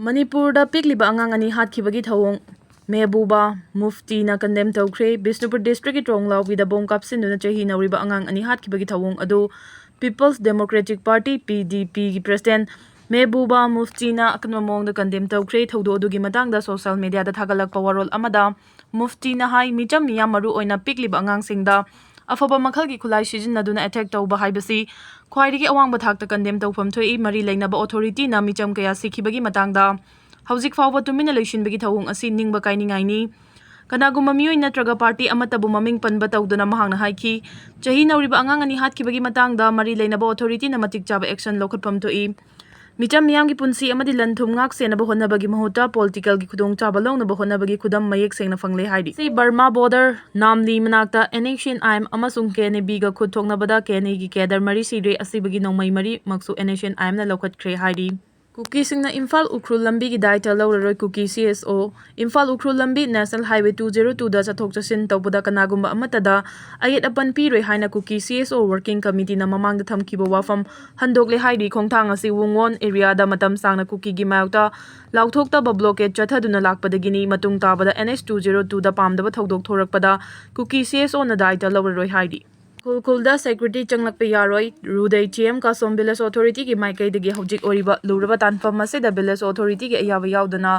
Manipurda pikliba angang ani hatkibagi thawong Mehbuba Mufti na condemn tawkhre Bishnupur district ki Tronglaubi da bom kapsinduna chahi nauriba angang ani hatkibagi thawong adu People's Democratic Party PDP ki president Mehbuba Mufti na Akanba Maongda condemn tawkhre thawdo adugi matangda social media da thagalakpa warol amada Mufti na hai micham miyam maru oina pikliba angang singda afaba makhalgi khulai sijinaduna attack tawba haibasi khwaidigi awangba thakta condemn tawfam thoi mari leinaba authority na micham kaya sikhibagi matangda hauzik fawba tumina loisinbagi thawung asi ningba kainingaini kanaguma mioi natraga party amatabu maming panba tawduna mahangna haiki chahi nauriba angang ani hatkibagi matangda mari leinaba authority na matik chaba action lokhatpam thoi micham miyamgi punsi amadi lanthum ngak senaba honnabagi mahuta political gi khudong chaba lawnaba honnabagi khudam mayek sengna fangle haidi sei Burma border namli manakta Nscn amasung KNB ga khud thoknabada KNA gi kedar mari sidre asibagi nongmai mari maksu Nscn na lokhatkre haidi Kuki singna Imphal Ukhrul lambi gi daita lawraroi Kuki CSO Imphal Ukhrul lambi National Highway 202 da chathok chasin tawbada kanagumba amatada ayet apan piroi haina Kuki CSO working committee na mamangda thamkiba wafam handokle haidi khongthang asi wungwon area da matam sangna Kuki gi mayokta lauthokta ba blockade chathaduna lakpadagini matung tabada NH202 da pamdaba thodok thorakpada Kuki CSO na daita lawraroi haidi Kulkulda security changlakpe yaroi Rudai TM ka som village authority ki maikai degi hojik oriba luraba tanfam mase da village authority ki ayawa yaudana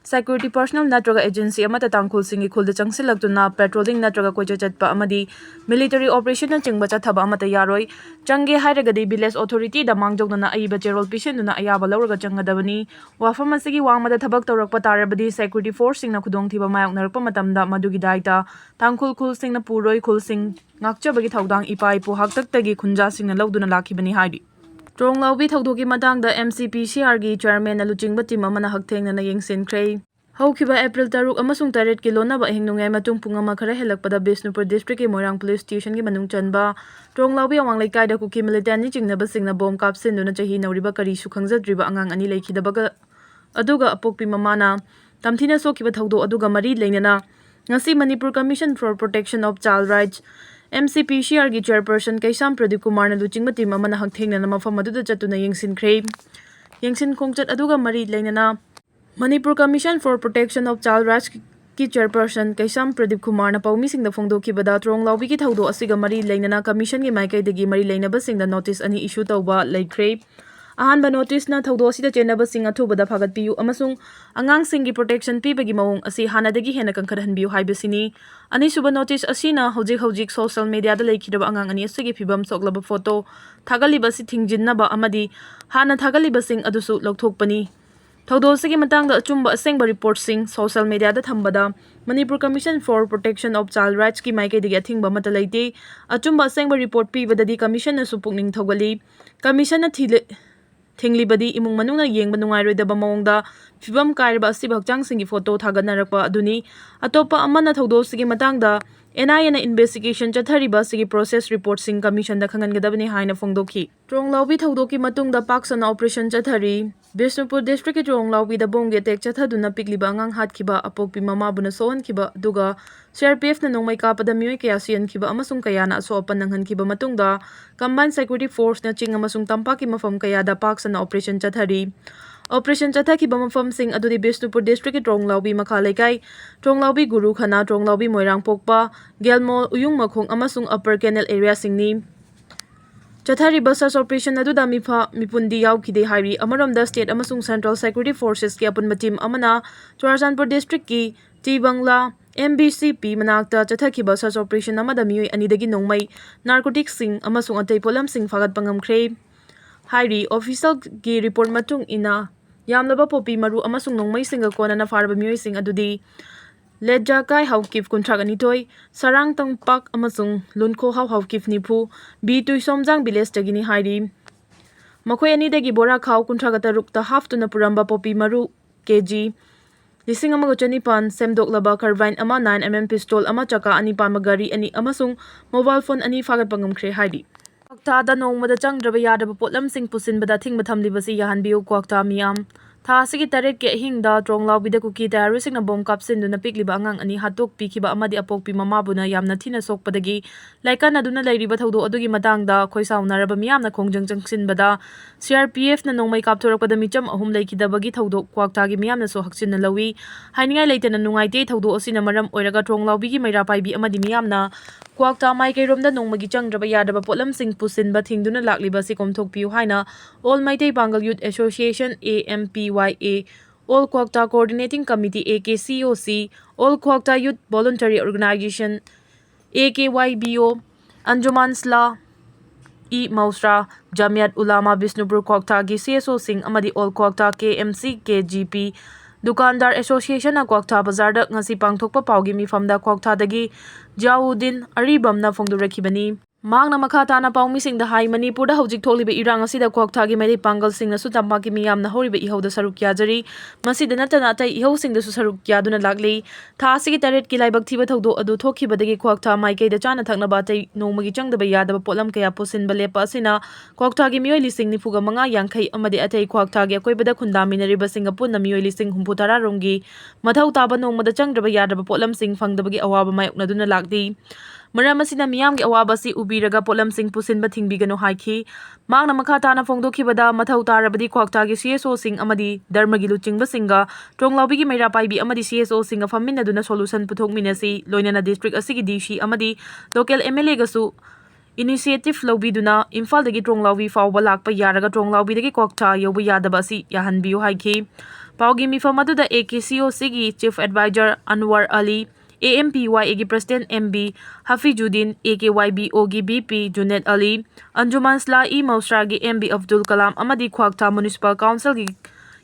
security personnel natraga agency amata tangkhul singi khulda changsilaktuna patrolling natraga koicha chatpa amadi military operation na chingba chathaba amata yaroi change hairagadi village authority da mangjogna aiba cherol pisinuna ayaba lawraga changadabani wafam asigi wangmada thabak tawrakpa tarabadi security force singna khudong thiba mayok narakpa matamda madugi daita tangkhul khul singna puroi khul sing ngakchabagi thawdang ipai po haktaktagi khunja singna lawduna lakhibani haidi Tronglaubi thawdoki matangda MCPCR gi chairman na luchingba team amana hakthengna na yengsinkhre haukiba April 3 amasung 8 kilonaba hingnungai matung pungama khara helakpada Bishnupur district ki Moirang police station gi manung chanba Tronglaubi awang laikai da Kuki militant ni jingnaba singna bom kapsinduna chahi nauriba kari su khangjadriba angang ani leikhidabaga aduga apokpi mamana tamthina sokiba thawdo aduga mari leinana ngasi Manipur Commission for Protection of Child Rights MCPCR gi chairperson Kaisam Pradeep Kumar na luchingba team amana hakthengna na mafam aduda chatuna yengsinkhre yengsin khongchat aduga mari leinana Manipur Commission for Protection of Child Rights ki chairperson Kaisam Pradeep Kumar na paumi singda phongdokhibada Tronglaubi ki thawdo asiga mari leinana commission gi maikai degi mari leinaba singda notice ani issue tawba laikhre ahanba notice na thawdo asida chenaba sing athubada phagatpiu amasung angang singi protection pibagi mawong asi hanadagi hena kankharhanbiu haibasini ani suba notice asina hojik social media da leikhidaba angang ani asigi phibam soklaba photo thagaliba si thingjinnaba amadi hana thagaliba sing adusu lokthokpani thawdo sigi matangda achumba asengba report sing social media da thambada Manipur Commission for Protection of Child Rights ki maikai digi athingba mata leite achumba asengba report pibadadi commission na supukning thogali commission na Thinglibadi imung manungna yengba nungairoidaba mawongda fibam kairaba asib hakchang singi photo thagatnarakpa aduni atopa amana thawdo sigi matangda NIA na investigation chathariba sigi process report sing commission da khangangadabani haina phongdokhi Tronglaubi thawdoki matungda paksana operation chathari Bishnupur district ki Tronglaubi da bomge attack chathaduna pikliba angang hatkhiba apokpi mamabuna sohankhiba duga CRPF na nongmai kapada mioi kaya siankhiba amasung kayana aso apan nanghankhiba matungda combined security force na ching amasung tampaki mafam kayada paksana operation chathari Operation chathakhiba mafam sing adudi Bishnupur district ki Tronglaubi makha laikai Tronglaubi Guru Khana Tronglaubi Moirang Pokpa Gelmol Uyung Makhong amasung upper canal area singni Chathariba search operation aduda mipundi yaukhide hairi amaromda state amasung central security forces ki apunba team amana Churachandpur district ki Tibangla MBCP manakta chathakhiba search operation amada mioi anidagi nongmai narcotics sing amasung atei polam sing fagat pangamkhre hairi official ki report matung ina yamlaba popi maru amasung nongmai singa kona na farba mioi sing adudi Ledja kai haukif kuntraganitoi sarang tangpak amasung lunko haukif nipu B2 somjang village tagini hairi makhoi ani dagi bora khau kuntragata rukta half to na puramba popi maru kg lising amago chanipan semdoklaba carbine ama 9mm pistol ama chaka ani pamagari ani amasung mobile phone ani fagat pangamkhre hairi Kwakta da nongmada changdraba yadaba potlam sing pusinbada thingba thamlibasi yahanbiu kwakta miyam Tha asigi taret ke hingda tronglawbida Kuki terroristsingna bomb kapsinduna pikliba angang ani hatokpikiba amadi apokpi mamabuna yamna thina sokpadagi laikanaduna leiriba thaudo adugi matangda khoisaunaraba miyamna khongjang changsinbada CRPF na nongmai kapthorakpada micham ahum leikidabagi thaudo kwaktagi miyamna so hakchinna lawi hainingai leitana nungaite thaudo asina maram oiraga tronglawbigi maira paibi amadi miyamna kwakta maikairomda nongmagi changraba yadaba potlamsing pusinba thingduna lakliba si komthokpiu haina All Maitai Bangal Youth Association AMPYA, All Kwakta Coordinating Committee AKCOC, All Kwakta Youth Voluntary Organization AKYBO, Anjuman Sla E Mausra, Jamiat Ulama Bisnupur Kwakta gi CSO Singh amadi All Kwakta KMC KGP, Dukandar Association na Kwakta Bazar da ngasi pangthokpa paugi mifamda Kwakta dagi Jawuddin Aribamna phongdurakibani. Maangna makhatana paummisingda hai Manipurda hojik tholiba irang asida Kwakthagi Maitai Pangalsingna su tampaki miyamna horiba ihauda saruk yajari masida natana atai ihausingda su saruk yaduna lakli tha asigi taret ki laibak thiba thaudo adu thokhibadagi Kwakta maikaida chana thaknaba atai nongmagi changdaba yadaba potlam kaya pusinba lepa asina Kwakthagi miyoi lising nifuga manga yankhai amadi atai Kwakthagi akoibada khundaminariba singa punna miyoi lising humputara romgi mathau taba nongmada changdraba yadaba potlam sing phangdabagi awaba mayoknaduna lakdi Maram asina miyamgi awaba si ubiraga potlamsing pusinba thingbigano haiki maangna makhatana phongdokhibada mathau tarabadi Kwakthagi CSO sing amadi dharmagi luchingba singa tronglawbigi maira paibi amadi CSO singa famminaduna solution puthokminasi loinana district asigi DC amadi local MLA gasu initiative lobiduna Imphaldagi tronglawbi fawba lakpa yaraga tronglawbidagi Kwakta yobu yadaba si yahanbiu haiki paugi mifam aduda AKCOC gi chief advisor Anwar Ali AMPYA gi President MB Hafijuddin AKYBO gi BP Junaid Ali Anjuman Sla E Mausra gi MB Abdul Kalam amadi Kwakta Municipal Council gi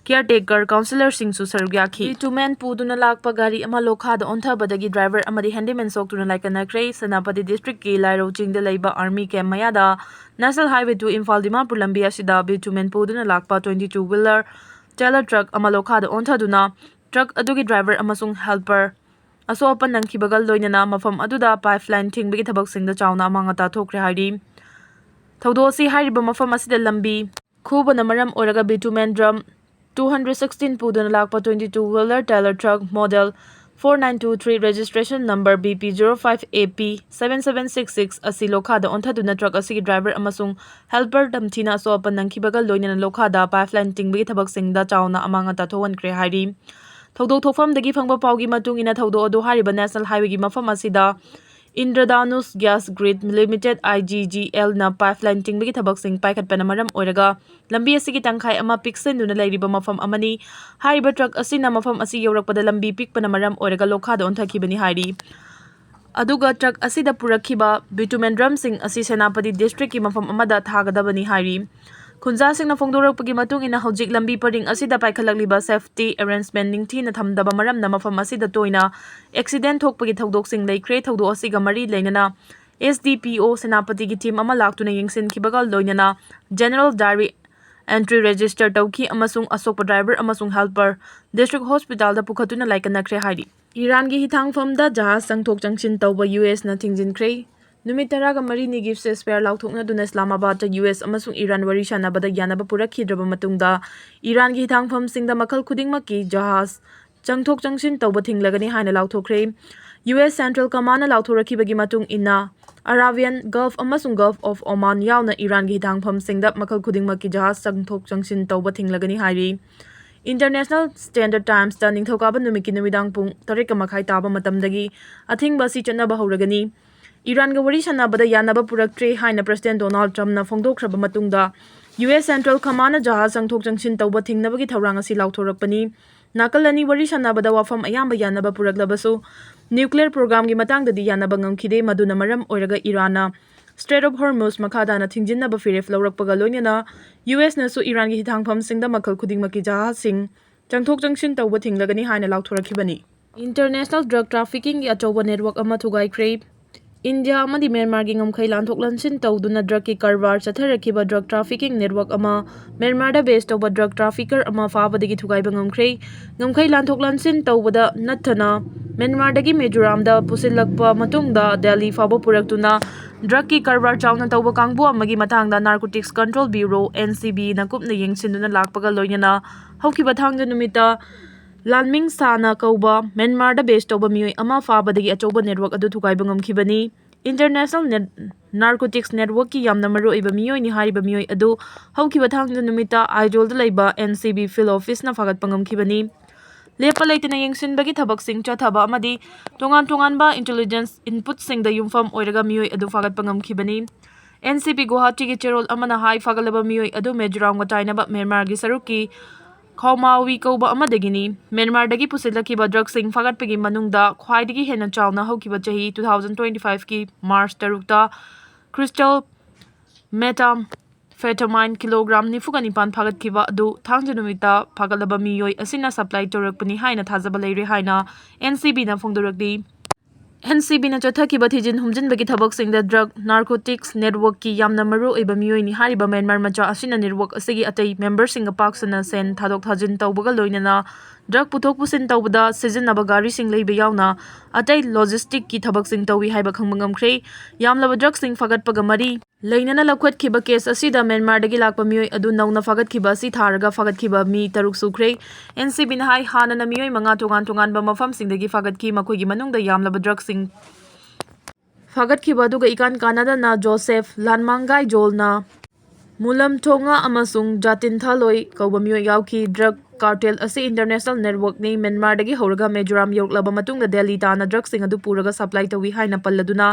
caretaker councillor singsu sargyakhi bitumen puduna lakpa gari ama lokhada onthabadagi driver amadi handyman soktuna Kanakre Senapati district ki Lairo chingda leiba army camp mayada National Highway 2 Imphal Dimapur lambi asida bitumen puduna lakpa 22 wheeler trailer truck ama lokhada onthaduna truck adugi driver amasung helper Asopan ng kibagal loinana mafam aduda pipeline thingbigi thabaksingda chawna amangata thokre hari thaudo si hariba mafam asida lambi khubana maram oraga bitumen drum 216 puduna lakpa 22 wheeler trailer truck model 4923 registration number BP05AP 7766 asi lokhada onthaduna truck asigi driver amasung helper damthina asopan ng kibagal loinana lokhada pipeline tingbigi thabaksingda chawna amangata thowankre hari Thaudo thofamdagi phangba paugi matung ina thaudo adu hariba National Highway gi mafam asida Indradanus Gas Grid Limited IGGL na pipeline tingbigi thabaksing paikhatpana maram oiraga lambi asigi tangkhai ama piksenduna leiriba mafam amani hariba truck asina mafam asi yorakpada lambi pikpana maram oiraga lokhada onthakibani hari aduga truck asida purakhiba bitumen drum sing asi Senapati district ki mafam amada thagadabani hari Khunja singna phongdorakpagi matung ina hojik lambi paring asida paikhalakliba safety arrangement ningthina thamdaba maramna mafam asida toina accident thokpagi thaudok sing leikre thaudo asiga mari leinana SDPO Senapati gi team ama laktuna yengsin kibagal loinana general diary entry register tauki amasung asokpa driver amasung helper district hospital da pukhatuna Kanakre hari Iran gi hithangfamda jahaz sangthok changchin tawba US na thingjinkhre Numit taraga marini gift spare lauthokna duna Islamabad US amasung Iran wari shanabada yanaba purakhidraba matungda Iran gi hithangfam singda makhal khudingmaki jahaz changthok changshin tawba thinglagani haina lauthokre US Central Command na lauthorakibagi matung inna Arabian Gulf amasung Gulf of Oman yauna Iran gi hithangfam singda makhal khudingmaki jahaz changthok changshin tawba thinglagani hairi International Standard Times ta ningthokaba numiki numidang pung 3:30 taba matamdagi athingba si chanaba horagani Iran ga wari shanabada yanaba puraktre haina President Donald Trump na phongdokhraba matungda US Central Command na jahaz changthok changshin tawba thingnabagi thaurang asi lauthorakpani nakalani wari shanabada wafam ayamba yanaba puraklabasu nuclear program gi matangdadi yanaba ngamkhide maduna maram oiraga Irana Strait of Hormuz makhadana thingjinaba firef laurakpaga loinana US na su Iran gi hithangpham singda makhal khudingmaki jahaz sing changthok changshin tawba thinglagani haina lauthorakibani International Drug Trafficking gi achoba network ama thugaikre India amadi Myanmar gi ngamkhai lanthok lanshin tawduna drug ki karbar chatharakiba drug trafficking network ama Myanmar da based over drug trafficker ama fabadagi thugaiba ngamkhai lanthok lanshin tawbada nathana Myanmar dagi Mizoram da pusilakpa matungda Delhi faba puraktuna drug ki karbar chawna tawba kangbu amagi mathangda Narcotics Control Bureau NCB na kupna yengsinuna lakpaga loinana ꯍꯧꯈꯤꯕ ꯊꯥꯡꯖ ꯅꯨꯃꯤꯠꯇ ꯂꯥꯟꯃꯤꯡ ꯁꯥꯅ ꯀꯧꯕ ꯃ꯭ꯌꯥꯟꯃꯥꯔꯗ ꯕꯦꯁ ꯇꯧꯕ ꯃꯤꯑꯣꯏ ꯑꯃ ꯐꯥꯕꯗꯒꯤ ꯑꯆꯧꯕ ꯅꯦꯠꯋꯥꯔꯛ ꯑꯗꯨ ꯊꯨꯒꯥꯏꯕ ꯉꯝꯈꯤꯕꯅꯤ꯫ ꯏꯟꯇꯔꯅꯦꯁꯅꯦꯜ ꯅꯥꯔꯀꯣꯇꯤꯛꯁ ꯅꯦꯠꯋꯥꯔꯛꯀꯤ ꯌꯥꯝꯅ ꯃꯔꯨꯑꯣꯏꯕ ꯃꯤꯑꯣꯏꯅꯤ ꯍꯥꯏꯔꯤꯕ ꯃꯤꯑꯣꯏ ꯑꯗꯨ ꯍꯧꯈꯤꯕ ꯊꯥꯡꯖ ꯅꯨꯃꯤꯠꯇ ꯑꯥꯏꯖꯣꯜꯗ ꯂꯩꯕ NCB ꯐꯤꯜꯗ ꯑꯣꯐꯤꯁꯅ ꯐꯥꯒꯠꯄ ꯉꯝꯈꯤꯕꯅꯤ꯫ ꯂꯦꯞꯄ ꯂꯩꯇꯅ ꯌꯦꯡꯁꯤꯟꯕꯒꯤ ꯊꯕꯛꯁꯤꯡ ꯆꯠꯊꯕ ꯑꯃꯗꯤ ꯇꯣꯉꯥꯟ-ꯇꯣꯉꯥꯟꯕ ꯏꯟꯇꯦꯂꯤꯖꯦꯟꯁ ꯏꯟꯄꯨꯠꯁꯤꯡꯗ ꯌꯨꯝꯐꯝ ꯑꯣꯏꯔꯒ ꯃꯤꯑꯣꯏ ꯑꯗꯨ ꯐꯥꯒꯠꯄ ꯉꯝꯈꯤꯕꯅꯤ꯫ NCB ꯒꯨꯋꯥꯍꯥꯇꯤꯒꯤ ꯆꯦꯔꯣꯜ ꯑꯃꯅ ꯍꯥꯏ ꯐꯥꯒꯠꯂꯕ ꯃꯤꯑꯣꯏ ꯑꯗꯨ ꯃꯤꯖꯣꯔꯥꯝꯒ ꯇꯥꯏꯅꯕ ꯃ꯭ꯌꯥꯟꯃꯥꯔꯒꯤ ꯁꯔꯨꯛꯀꯤ ꯈꯥꯎꯃꯥꯋꯤ ꯀꯧꯕ ꯑꯃꯗꯒꯤꯅꯤ꯫ ꯃ꯭ꯌꯥꯟꯃꯥꯔꯗꯒꯤ ꯄꯨꯁꯤꯜꯂꯛꯈꯤꯕ ꯗ꯭ꯔꯒꯁꯤꯡ ꯐꯥꯒꯠꯄꯒꯤ ꯃꯅꯨꯡꯗ ꯈ꯭ꯋꯥꯏꯗꯒꯤ ꯍꯦꯟꯅ ꯆꯥꯎꯅ ꯍꯧꯈꯤꯕ ꯆꯍꯤ 2025ꯀꯤ ꯃꯥꯔꯆ 6ꯇ ꯀ꯭ꯔꯤꯁꯇꯦꯜ ꯃꯦꯊꯥꯝꯐꯦꯇꯥꯃꯥꯏꯟ ꯀꯤꯂꯣꯒ꯭ꯔꯥꯝ 49 ꯐꯥꯒꯠꯈꯤꯕ ꯑꯗꯨ ꯊꯥꯡꯖ ꯅꯨꯃꯤꯠꯇ ꯐꯥꯒꯠꯂꯕ ꯃꯤꯑꯣꯏ ꯑꯁꯤꯅ ꯁꯄ꯭ꯂꯥꯏ ꯇꯧꯔꯛꯄꯅꯤ ꯍꯥꯏꯅ ꯊꯥꯖꯕ ꯂꯩꯔꯦ ꯍꯥꯏꯅ NCBꯅ ꯐꯣꯡꯗꯣꯔꯛꯂꯤ꯫ NCBꯅ ꯆꯠꯊꯈꯤꯕ ꯊꯤꯖꯤꯟ ꯍꯨꯝꯖꯤꯟꯕꯒꯤ ꯊꯕꯛꯁꯤꯡꯗ ꯗ꯭ꯔꯒ ꯅꯥꯔꯀꯣꯇꯤꯛꯁ ꯅꯦꯠꯋꯥꯔꯛꯀꯤ ꯌꯥꯝꯅ ꯃꯔꯨꯑꯣꯏꯕ ꯃꯤꯑꯣꯏꯅꯤ ꯍꯥꯏꯔꯤꯕ ꯃ꯭ꯌꯥꯟꯃꯥꯔ ꯃꯆꯥ ꯑꯁꯤꯅ ꯅꯦꯠꯋꯥꯔꯛ ꯑꯁꯤꯒꯤ ꯑꯇꯩ ꯃꯦꯝꯕꯔꯁꯤꯡꯒ ꯄꯥꯛ ꯁꯟꯅ ꯁꯦꯟ ꯊꯥꯗꯣꯛ ꯊꯥꯖꯤꯟ ꯇꯧꯕꯒ ꯂꯣꯏꯅꯅ ꯗ꯭ꯔꯒ ꯄꯨꯊꯣꯛ ꯄꯨꯁꯤꯟ ꯇꯧꯕꯗ ꯁꯤꯖꯤꯟꯅꯕ ꯒꯥꯔꯤꯁꯤꯡ ꯂꯩꯕ ꯌꯥꯎꯅ ꯑꯇꯩ ꯂꯣꯖꯤꯁꯇꯤꯛꯀꯤ ꯊꯕꯛꯁꯤꯡ ꯇꯧꯏ ꯍꯥꯏꯕ ꯈꯪꯕ ꯉꯝꯈ꯭ꯔꯦ꯫ ꯌꯥꯝꯂꯕ ꯗ꯭ꯔꯒꯁꯤꯡ ꯐꯥꯒꯠꯄꯒ ꯃꯔꯤ ꯂꯩꯅꯅ ꯂꯧꯈꯠꯈꯤꯕ ꯀꯦꯁ ꯑꯁꯤꯗ ꯃ꯭ꯌꯥꯟꯃꯥꯔꯗꯒꯤ ꯂꯥꯛꯄ ꯃꯤꯑꯣꯏ ꯑꯗꯨ ꯅꯧꯅ ꯐꯥꯒꯠꯈꯤꯕ ꯑꯁꯤ ꯊꯥꯔꯒ ꯐꯥꯒꯠꯈꯤꯕ ꯃꯤ 6 ꯁꯨꯈ꯭ꯔꯦ꯫ NCBꯅ ꯍꯥꯏ ꯍꯥꯟꯅꯅ ꯃꯤꯑꯣꯏ 5 ꯇꯣꯉꯥꯟ-ꯇꯣꯉꯥꯟꯕ ꯃꯐꯝꯁꯤꯡꯗꯒꯤ ꯐꯥꯒꯠꯈꯤ, ꯃꯈꯣꯏꯒꯤ ꯃꯅꯨꯡꯗ ꯌꯥꯝꯂꯕ ꯗ꯭ꯔꯒꯁꯤꯡ ꯐꯥꯒꯠꯈꯤꯕ ꯑꯗꯨꯒ ꯏꯀꯥꯟ ꯀꯥꯟꯅꯗꯅ ꯖꯣꯁꯦꯐ ꯂꯥꯟꯃꯥꯡꯒꯥꯏꯖꯣꯜꯅ ꯃꯨꯂꯝꯊꯣꯉ ꯑꯃꯁꯨꯡ ꯖꯥꯇꯤꯟꯊꯥꯂꯣꯏ ꯀꯧꯕ ꯃꯤꯑꯣꯏ ꯌꯥꯎꯈꯤ꯫ ꯗ꯭ꯔꯒ ꯀꯥꯔꯇꯦꯜ ꯑꯁꯤ ꯏꯟꯇꯔꯅꯦꯁꯅꯦꯜ ꯅꯦꯠꯋꯥꯔꯛꯅꯤ, ꯃ꯭ꯌꯥꯟꯃꯥꯔꯗꯒꯤ ꯍꯧꯔꯒ ꯃꯤꯖꯣꯔꯥꯝ ꯌꯧꯔꯛꯂꯕ ꯃꯇꯨꯡꯗ ꯗꯦꯜꯂꯤ ꯇꯥꯟꯅ ꯗ꯭ꯔꯒꯁꯤꯡ ꯑꯗꯨ ꯄꯨꯔꯒ ꯁꯄ꯭ꯂꯥꯏ ꯇꯧꯏ ꯍꯥꯏꯅ ꯄꯜꯂꯗꯨꯅ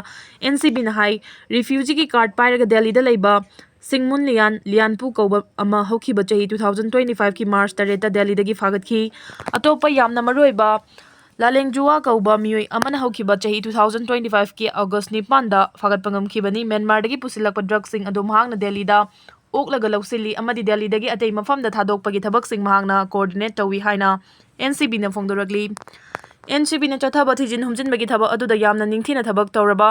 NCBꯅ ꯍꯥꯏ ꯔꯤꯐ꯭ꯌꯨꯖꯤꯒꯤ ꯀꯥꯔꯗ ꯄꯥꯏꯔꯒ ꯗꯦꯜꯂꯤꯗ ꯂꯩꯕ ꯁꯤꯡꯃꯨꯟ ꯂꯤꯌꯥꯟꯄꯨ ꯀꯧꯕ ꯑꯃ ꯍꯧꯈꯤꯕ ꯆꯍꯤ 2025ꯀꯤ ꯃꯥꯔꯆ 8ꯇ ꯗꯦꯜꯂꯤꯗꯒꯤ ꯐꯥꯒꯠꯈꯤ꯫ ꯑꯇꯣꯞꯄ ꯌꯥꯝꯅ ꯃꯔꯨꯑꯣꯏꯕ ꯂꯥꯂꯦꯡꯖꯨꯋꯥ ꯀꯧꯕ ꯃꯤꯑꯣꯏ ꯑꯃꯅ ꯍꯧꯈꯤꯕ ꯆꯍꯤ 2025ꯀꯤ ꯑꯣꯒꯁꯠ 9ꯗ ꯐꯥꯒꯠꯄ ꯉꯝꯈꯤꯕꯅꯤ꯫ ꯃ꯭ꯌꯥꯟꯃꯥꯔꯗꯒꯤ ꯄꯨꯁꯤꯜꯂꯛꯄ ꯗ꯭ꯔꯒꯁꯤꯡ ꯑꯗꯨ ꯃꯍꯥꯛꯅ ꯗꯦꯜꯂꯤꯗ ꯑꯣꯛꯂꯒ ꯂꯧꯁꯤꯜꯂꯤ ꯑꯃꯗꯤ ꯗꯦꯜꯂꯤꯗꯒꯤ ꯑꯇꯩ ꯃꯐꯝꯗ ꯊꯥꯗꯣꯛꯄꯒꯤ ꯊꯕꯛꯁꯤꯡ ꯃꯍꯥꯛꯅ ꯀꯣꯑꯣꯔꯗꯤꯅꯦꯠ ꯇꯧꯏ ꯍꯥꯏꯅ NCBꯅ ꯐꯣꯡꯗꯣꯔꯛꯂꯤ꯫ NCBꯅ ꯆꯠꯊꯕ ꯊꯤꯖꯤꯟ ꯍꯨꯝꯖꯤꯟꯕꯒꯤ ꯊꯕꯛ ꯑꯗꯨꯗ ꯌꯥꯝꯅ ꯅꯤꯡꯊꯤꯅ ꯊꯕꯛ ꯇꯧꯔꯕ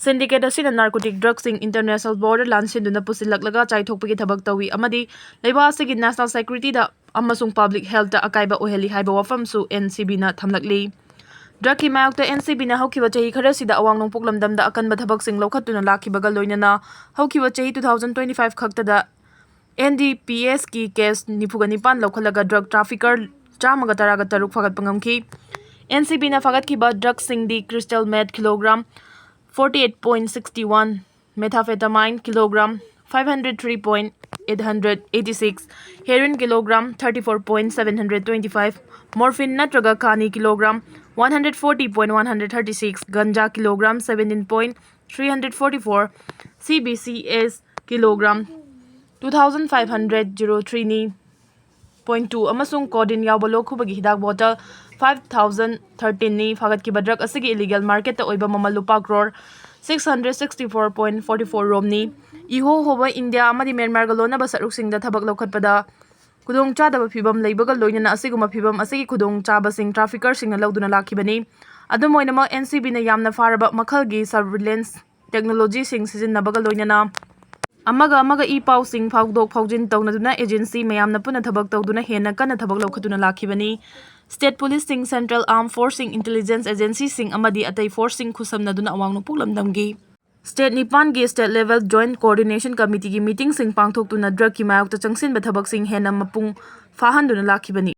ꯁꯤꯟꯗꯤꯀꯦꯠ ꯑꯁꯤꯅ ꯅꯥꯔꯀꯣꯇꯤꯛ ꯗ꯭ꯔꯒꯁꯤꯡ ꯏꯟꯇꯔꯅꯦꯁꯅꯦꯜ ꯕꯣꯔꯗꯔ ꯂꯥꯟꯁꯤꯟꯗꯨꯅ ꯄꯨꯁꯤꯜꯂꯛꯂꯒ ꯆꯥꯏꯊꯣꯛꯄꯒꯤ ꯊꯕꯛ ꯇꯧꯏ ꯑꯃꯗꯤ ꯂꯩꯕꯥꯛ ꯑꯁꯤꯒꯤ ꯅꯦꯁꯅꯦꯜ ꯁꯦꯀ꯭ꯌꯨꯔꯤꯇꯤꯗ ꯑꯃꯁꯨꯡ ꯄꯕ꯭ꯂꯤꯛ ꯍꯦꯜꯊꯇ ꯑꯀꯥꯏꯕ ꯑꯣꯏꯍꯜꯂꯤ ꯍꯥꯏꯕ ꯋꯥꯐꯝꯁꯨ NCBꯅ ꯊꯝꯂꯛꯂꯤ꯫ ꯗ꯭ꯔꯒꯀꯤ ꯃꯥꯌꯣꯛꯇ NCBꯅ ꯍꯧꯈꯤꯕ ꯆꯍꯤ ꯈꯔꯁꯤꯗ ꯑꯋꯥꯡ ꯅꯣꯡꯄꯣꯛ ꯂꯝꯗꯝꯗ ꯑꯀꯟꯕ ꯊꯕꯛꯁꯤꯡ ꯂꯧꯈꯠꯇꯨꯅ ꯂꯥꯛꯈꯤꯕꯒ ꯂꯣꯏꯅꯅ ꯍꯧꯈꯤꯕ ꯆꯍꯤ 2025 ꯈꯛꯇꯗ NDPSꯀꯤ ꯀꯦꯁ 94 ꯂꯧꯈꯠꯂꯒ ꯗ꯭ꯔꯒ ꯇ꯭ꯔꯥꯐꯤꯀꯔ 116 ꯐꯥꯒꯠꯄ ꯉꯝꯈꯤ꯫ NCBꯅ ꯐꯥꯒꯠꯈꯤꯕ ꯗ꯭ꯔꯒꯁꯤꯡꯗꯤ crystal meth kilogram 48.61, methamphetamine kilogram 503.886, heroin kilogram 34.725, morphine ꯅꯠꯇ꯭ꯔꯒ ꯈꯥꯅꯤ kilogram 140.136, ganja kilogram 17.344, CBCS kilogram 2,503ꯅꯤ .2 ꯑꯃꯁꯨꯡ ꯀꯣꯗꯤꯟ ꯌꯥꯎꯕ ꯂꯣꯛ ꯈꯨꯕꯒꯤ ꯍꯤꯗꯥꯛ ꯕꯣꯇꯜ 5,013ꯅꯤ꯫ ꯐꯥꯒꯠꯈꯤꯕ ꯗ꯭ꯔꯒ ꯑꯁꯤꯒꯤ ꯏꯂꯤꯒꯦꯜ ꯃꯥꯔꯀꯦꯠꯇ ꯑꯣꯏꯕ ꯃꯃꯜ ꯂꯨꯄꯥ ꯀ꯭ꯔꯣꯔ 664.44 ꯔꯣꯝꯅꯤ꯫ ꯏꯍꯣ ꯍꯣꯕ ꯏꯟꯗꯤꯌꯥ ꯑꯃꯗꯤ ꯃ꯭ꯌꯥꯟꯃꯥꯔꯒ ꯂꯣꯟꯅꯕ ꯁꯔꯨꯛꯁꯤꯡꯗ ꯊꯕꯛ ꯂꯧꯈꯠꯄꯗ ꯈꯨꯗꯣꯡꯆꯥꯗꯕ ꯐꯤꯚꯝ ꯂꯩꯕꯒ ꯂꯣꯏꯅꯅ ꯑꯁꯤꯒꯨꯝꯕ ꯐꯤꯚꯝ ꯑꯁꯤꯒꯤ ꯈꯨꯗꯣꯡꯆꯥꯕꯁꯤꯡ ꯇ꯭ꯔꯥꯐꯤꯀꯔꯁꯤꯡꯅ ꯂꯧꯗꯨꯅ ꯂꯥꯛꯈꯤꯕꯅꯤ꯫ ꯑꯗꯨꯝ ꯑꯣꯏꯅꯃꯛ NCBꯅ ꯌꯥꯝꯅ ꯐꯥꯔꯕ ꯃꯈꯜꯒꯤ ꯁꯔꯚꯤꯂꯦꯟꯁ ꯇꯦꯛꯅꯣꯂꯣꯖꯤꯁꯤꯡ ꯁꯤꯖꯤꯟꯅꯕꯒ ꯂꯣꯏꯅꯅ ꯑꯃꯒ ꯑꯃꯒ ꯏ-ꯄꯥꯎꯁꯤꯡ ꯐꯥꯎꯗꯣꯛ ꯐꯥꯎꯖꯤꯟ ꯇꯧꯅꯗꯨꯅ ꯑꯦꯖꯦꯟꯁꯤ ꯃꯌꯥꯝꯅ ꯄꯨꯟꯅ ꯊꯕꯛ ꯇꯧꯗꯨꯅ ꯍꯦꯟꯅ ꯀꯟꯅ ꯊꯕꯛ ꯂꯧꯈꯠꯇꯨꯅ ꯂꯥꯛꯈꯤꯕꯅꯤ꯫ ꯁ꯭ꯇꯦꯠ ꯄꯨꯂꯤꯁꯁꯤꯡ, ꯁꯦꯟꯇ꯭ꯔꯦꯜ ꯑꯥꯔꯝ ꯐꯣꯔꯁꯁꯤꯡ, ꯏꯟꯇꯦꯂꯤꯖꯦꯟꯁ ꯑꯦꯖꯦꯟꯁꯤꯁꯤꯡ ꯑꯃꯗꯤ ꯑꯇꯩ ꯐꯣꯔꯁꯁꯤꯡ ꯈꯨꯠꯁꯝꯅꯗꯨꯅ ꯑꯋꯥꯡ ꯅꯣꯡꯄꯣꯛ ꯂꯝꯗꯝꯒꯤ ꯁ꯭ꯇꯦꯠ 9ꯒꯤ ꯁ꯭ꯇꯦꯠ ꯂꯦꯚꯦꯜ ꯖꯣꯏꯟꯠ ꯀꯣꯑꯣꯔꯗꯤꯅꯦꯁꯟ ꯀꯃꯤꯇꯤꯒꯤ ꯃꯤꯇꯤꯡꯁꯤꯡ ꯄꯥꯡꯊꯣꯛꯇꯨꯅ ꯗ꯭ꯔꯒꯀꯤ ꯃꯥꯌꯣꯛꯇ ꯆꯪꯁꯤꯟꯕ ꯊꯕꯛꯁꯤꯡ ꯍꯦꯟꯅ ꯃꯄꯨꯡ ꯐꯥꯍꯟꯗꯨꯅ ꯂꯥꯛꯈꯤꯕꯅꯤ꯫